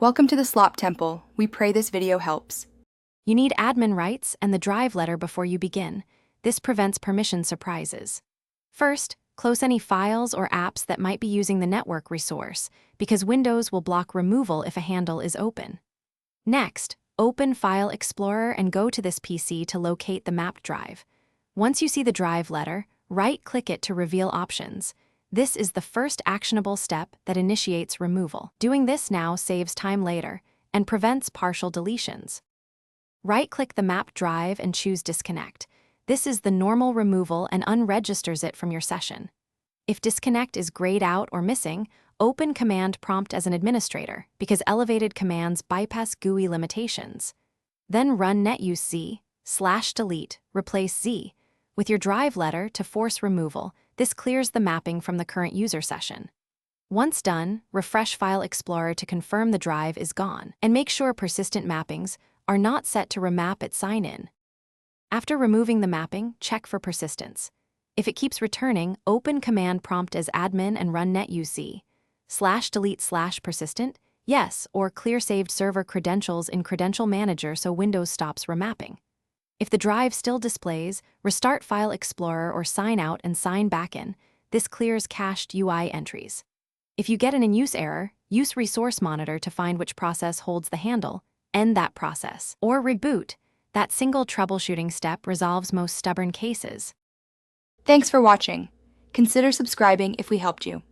Welcome to the Slop Temple. We pray this video helps. You need admin rights and the drive letter before you begin. This prevents permission surprises. First, close any files or apps that might be using the network resource, because Windows will block removal if a handle is open. Next, open File Explorer and go to this PC to locate the mapped drive. Once you see the drive letter, right-click it to reveal options. This is the first actionable step that initiates removal. Doing this now saves time later and prevents partial deletions. Right-click the mapped drive and choose Disconnect. This is the normal removal and unregisters it from your session. If disconnect is grayed out or missing, open Command Prompt as an administrator because elevated commands bypass GUI limitations. Then run netusc/delete, replace z. With your drive letter to force removal, this clears the mapping from the current user session. Once done, refresh File Explorer to confirm the drive is gone, and make sure persistent mappings are not set to remap at sign-in. After removing the mapping, check for persistence. If it keeps returning, open Command Prompt as admin and run netusc/delete/persistent, yes, or clear saved server credentials in Credential Manager so Windows stops remapping. If the drive still displays, restart File Explorer or sign out and sign back in. This clears cached UI entries. If you get an in-use error, use Resource Monitor to find which process holds the handle, end that process, or reboot. That single troubleshooting step resolves most stubborn cases. Thanks for watching. Consider subscribing if we helped you.